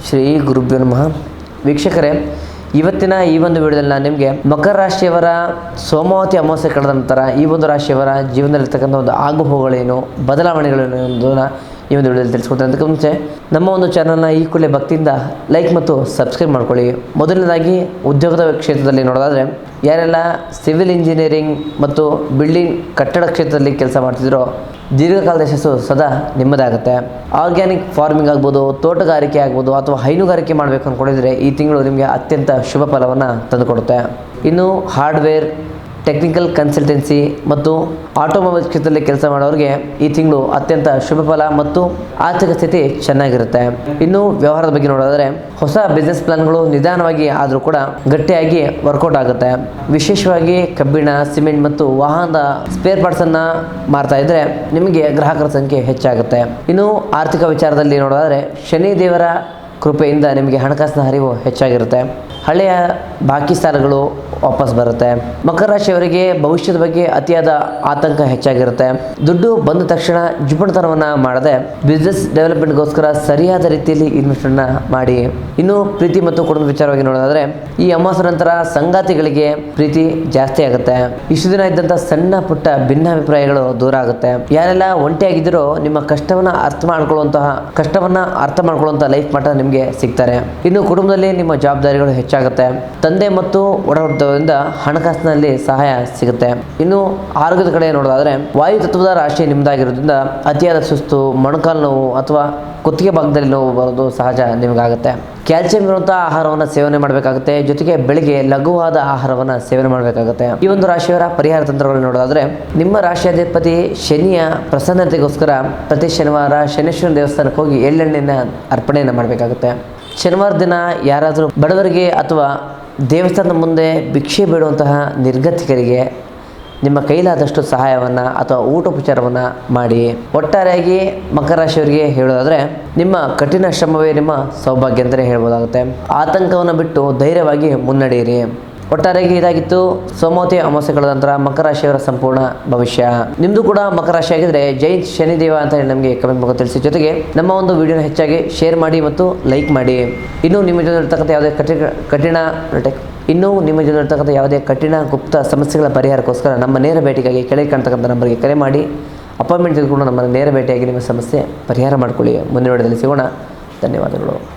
ಶ್ರೀ ಗುರುಭ್ಯೋ ನಮಃ. ವೀಕ್ಷಕರೇ, ಇವತ್ತಿನ ಈ ಒಂದು ವಿಡಿಯೋದಲ್ಲಿ ನಾನು ನಿಮಗೆ ಮಕರ ರಾಶಿಯವರ ಸೋಮಾವತಿ ಅಮಾವಾಸ್ಯೆ ಕಳೆದ ನಂತರ ಈ ಒಂದು ರಾಶಿಯವರ ಜೀವನದಲ್ಲಿರ್ತಕ್ಕಂಥ ಒಂದು ಆಗುಹೋಗುಗಳೇನು, ಬದಲಾವಣೆಗಳೇನು ಎಂಬುದನ್ನು ಈ ಒಂದು ವಿಡಿಯೋದಲ್ಲಿ ತಿಳಿಸ್ಕೊಡ್ತೇನೆ. ಅದಕ್ಕೆ ಮುಂಚೆ ನಮ್ಮ ಒಂದು ಚಾನಲ್ನ ಈ ಕೂಡಲೇ ಭಕ್ತಿಯಿಂದ ಲೈಕ್ ಮತ್ತು ಸಬ್ಸ್ಕ್ರೈಬ್ ಮಾಡ್ಕೊಳ್ಳಿ. ಮೊದಲನೇದಾಗಿ ಉದ್ಯೋಗದ ಕ್ಷೇತ್ರದಲ್ಲಿ ನೋಡೋದಾದರೆ ಯಾರೆಲ್ಲ ಸಿವಿಲ್ ಇಂಜಿನಿಯರಿಂಗ್ ಮತ್ತು ಬಿಲ್ಡಿಂಗ್ ಕಟ್ಟಡ ಕ್ಷೇತ್ರದಲ್ಲಿ ಕೆಲಸ ಮಾಡ್ತಿದ್ರೋ ದೀರ್ಘಕಾಲದ ಯಶಸ್ಸು ಸದಾ ನಿಮ್ಮದಾಗುತ್ತೆ. ಆರ್ಗ್ಯಾನಿಕ್ ಫಾರ್ಮಿಂಗ್ ಆಗ್ಬೋದು, ತೋಟಗಾರಿಕೆ ಆಗ್ಬೋದು ಅಥವಾ ಹೈನುಗಾರಿಕೆ ಮಾಡಬೇಕು ಅಂದ್ಕೊಂಡಿದ್ರೆ ಈ ತಿಂಗಳು ನಿಮಗೆ ಅತ್ಯಂತ ಶುಭ ಫಲವನ್ನು ತಂದುಕೊಡುತ್ತೆ. ಇನ್ನು ಹಾರ್ಡ್ವೇರ್, ಟೆಕ್ನಿಕಲ್ ಕನ್ಸಲ್ಟೆನ್ಸಿ ಮತ್ತು ಆಟೋಮೊಬೈಲ್ ಕ್ಷೇತ್ರದಲ್ಲಿ ಕೆಲಸ ಮಾಡೋರಿಗೆ ಈ ತಿಂಗಳು ಅತ್ಯಂತ ಶುಭ ಫಲ ಮತ್ತು ಆರ್ಥಿಕ ಸ್ಥಿತಿ ಚೆನ್ನಾಗಿರುತ್ತೆ. ಇನ್ನು ವ್ಯವಹಾರದ ಬಗ್ಗೆ ನೋಡೋದಾದರೆ ಹೊಸ ಬಿಸ್ನೆಸ್ ಪ್ಲಾನ್ಗಳು ನಿಧಾನವಾಗಿ ಆದರೂ ಕೂಡ ಗಟ್ಟಿಯಾಗಿ ವರ್ಕೌಟ್ ಆಗುತ್ತೆ. ವಿಶೇಷವಾಗಿ ಕಬ್ಬಿಣ, ಸಿಮೆಂಟ್ ಮತ್ತು ವಾಹನದ ಸ್ಪೇರ್ ಪಾರ್ಟ್ಸನ್ನು ಮಾರ್ತಾ ಇದ್ದರೆ ನಿಮಗೆ ಗ್ರಾಹಕರ ಸಂಖ್ಯೆ ಹೆಚ್ಚಾಗುತ್ತೆ. ಇನ್ನು ಆರ್ಥಿಕ ವಿಚಾರದಲ್ಲಿ ನೋಡೋದಾದರೆ ಶನಿ ದೇವರ ಕೃಪೆಯಿಂದ ನಿಮಗೆ ಹಣಕಾಸಿನ ಹರಿವು ಹೆಚ್ಚಾಗಿರುತ್ತೆ. ಹಳೆಯ ಬಾಕಿ ಸಾಲಗಳು ವಾಪಸ್ ಬರುತ್ತೆ. ಮಕರ ರಾಶಿಯವರಿಗೆ ಭವಿಷ್ಯದ ಬಗ್ಗೆ ಅತಿಯಾದ ಆತಂಕ ಹೆಚ್ಚಾಗಿರುತ್ತೆ. ದುಡ್ಡು ಬಂದ ತಕ್ಷಣ ಜುಪಣತನವನ್ನು ಮಾಡದೆ ಬಿಸ್ನೆಸ್ ಡೆವಲಪ್ಮೆಂಟ್ಗೋಸ್ಕರ ಸರಿಯಾದ ರೀತಿಯಲ್ಲಿ ಇನ್ವೆಸ್ಟ್ಮೆಂಟ್ನ ಮಾಡಿ. ಇನ್ನು ಪ್ರೀತಿ ಮತ್ತು ಕುಟುಂಬ ವಿಚಾರವಾಗಿ ನೋಡೋದಾದರೆ ಈ ಅಮಾವಾಸ್ಯೆ ನಂತರ ಸಂಗಾತಿಗಳಿಗೆ ಪ್ರೀತಿ ಜಾಸ್ತಿ ಆಗುತ್ತೆ. ಇಷ್ಟು ದಿನ ಇದ್ದಂಥ ಸಣ್ಣ ಪುಟ್ಟ ಭಿನ್ನಾಭಿಪ್ರಾಯಗಳು ದೂರ ಆಗುತ್ತೆ. ಯಾರೆಲ್ಲ ಒಂಟಿಯಾಗಿದ್ದರೋ ನಿಮ್ಮ ಕಷ್ಟವನ್ನು ಅರ್ಥ ಮಾಡ್ಕೊಳ್ಳುವಂಥ ಲೈಫ್ ಮಾತ್ರ ನಿಮಗೆ ಸಿಗ್ತಾರೆ. ಇನ್ನು ಕುಟುಂಬದಲ್ಲಿ ನಿಮ್ಮ ಜವಾಬ್ದಾರಿಗಳು ಹೆಚ್ಚಾಗುತ್ತೆ. ತಂದೆ ಮತ್ತು ಒಡಹುಟ್ಟಿದವರಿಂದ ಹಣಕಾಸಿನಲ್ಲಿ ಸಹಾಯ ಸಿಗುತ್ತೆ. ಇನ್ನು ಆರೋಗ್ಯದ ಕಡೆ ನೋಡೋದಾದರೆ ವಾಯು ತತ್ವದ ರಾಶಿ ನಿಮ್ಮದಾಗಿರೋದ್ರಿಂದ ಅತಿಯಾದ ಸುಸ್ತು, ಮೊಣಕಾಲು ನೋವು ಅಥವಾ ಕುತ್ತಿಗೆ ಭಾಗದಲ್ಲಿ ನೋವು ಬರೋದು ಸಹಜ ನಿಮಗಾಗುತ್ತೆ. ಕ್ಯಾಲ್ಸಿಯಂ ಇರುವಂಥ ಆಹಾರವನ್ನು ಸೇವನೆ ಮಾಡಬೇಕಾಗುತ್ತೆ. ಜೊತೆಗೆ ಬೆಳಿಗ್ಗೆ ಲಘುವಾದ ಆಹಾರವನ್ನು ಸೇವನೆ ಮಾಡಬೇಕಾಗುತ್ತೆ. ಈ ಒಂದು ರಾಶಿಯವರ ಪರಿಹಾರ ತಂತ್ರಗಳನ್ನು ನೋಡೋದಾದರೆ ನಿಮ್ಮ ರಾಶಿಯಾಧಿಪತಿ ಶನಿಯ ಪ್ರಸನ್ನತೆಗೋಸ್ಕರ ಪ್ರತಿ ಶನಿವಾರ ಶನೇಶ್ವರ ದೇವಸ್ಥಾನಕ್ಕೆ ಹೋಗಿ ಎಳ್ಳೆಣ್ಣೆನ ಅರ್ಪಣೆಯನ್ನು ಮಾಡಬೇಕಾಗುತ್ತೆ. ಶನಿವಾರ ದಿನ ಯಾರಾದರೂ ಬಡವರಿಗೆ ಅಥವಾ ದೇವಸ್ಥಾನದ ಮುಂದೆ ಭಿಕ್ಷೆ ಬೇಡುವಂತಹ ನಿರ್ಗತಿಕರಿಗೆ ನಿಮ್ಮ ಕೈಲಾದಷ್ಟು ಸಹಾಯವನ್ನು ಅಥವಾ ಊಟೋಪಚಾರವನ್ನು ಮಾಡಿ. ಒಟ್ಟಾರೆಯಾಗಿ ಮಕರ ರಾಶಿಯವರಿಗೆ ಹೇಳೋದಾದರೆ ನಿಮ್ಮ ಕಠಿಣ ಶ್ರಮವೇ ನಿಮ್ಮ ಸೌಭಾಗ್ಯ ಅಂತಲೇ ಹೇಳ್ಬೋದಾಗುತ್ತೆ. ಆತಂಕವನ್ನು ಬಿಟ್ಟು ಧೈರ್ಯವಾಗಿ ಮುನ್ನಡೆಯಿರಿ. ಒಟ್ಟಾರೆಯಾಗಿ ಇದಾಗಿತ್ತು ಸೋಮಾವತಿ ಅಮಾವಾಸ್ಯೆ ಕಳೆದ ನಂತರ ಮಕರ ರಾಶಿಯವರ ಸಂಪೂರ್ಣ ಭವಿಷ್ಯ. ನಿಮ್ಮದು ಕೂಡ ಮಕರ ರಾಶಿ ಆಗಿದ್ದರೆ ಜೈ ಶನಿದೇವ ಅಂತ ಹೇಳಿ ನಮಗೆ ಕಮೆಂಟ್ ಮೂಲಕ ತಿಳಿಸಿ. ಜೊತೆಗೆ ನಮ್ಮ ಒಂದು ವಿಡಿಯೋನ ಹೆಚ್ಚಾಗಿ ಶೇರ್ ಮಾಡಿ ಮತ್ತು ಲೈಕ್ ಮಾಡಿ. ಇನ್ನೂ ನಿಮ್ಮ ಜೊತೆ ಇರ್ತಕ್ಕಂಥ ಯಾವುದೇ ಕಠಿಣ ಗುಪ್ತ ಸಮಸ್ಯೆಗಳ ಪರಿಹಾರಕ್ಕೋಸ್ಕರ ನಮ್ಮ ನೇರ ಭೇಟಿಗಾಗಿ ಕೆಳಗೆ ಕಾಣ್ತಕ್ಕಂಥ ನಂಬರ್ಗೆ ಕರೆ ಮಾಡಿ ಅಪಾಯಿಂಟ್ಮೆಂಟ್ ತೆಗೆದುಕೊಂಡು ನಮ್ಮ ನೇರ ಭೇಟಿಯಾಗಿ ನಿಮ್ಮ ಸಮಸ್ಯೆ ಪರಿಹಾರ ಮಾಡಿಕೊಳ್ಳಿ. ಮುಂದಿನ ವಿಡಿಯೋದಲ್ಲಿ ಸಿಗೋಣ. ಧನ್ಯವಾದಗಳು.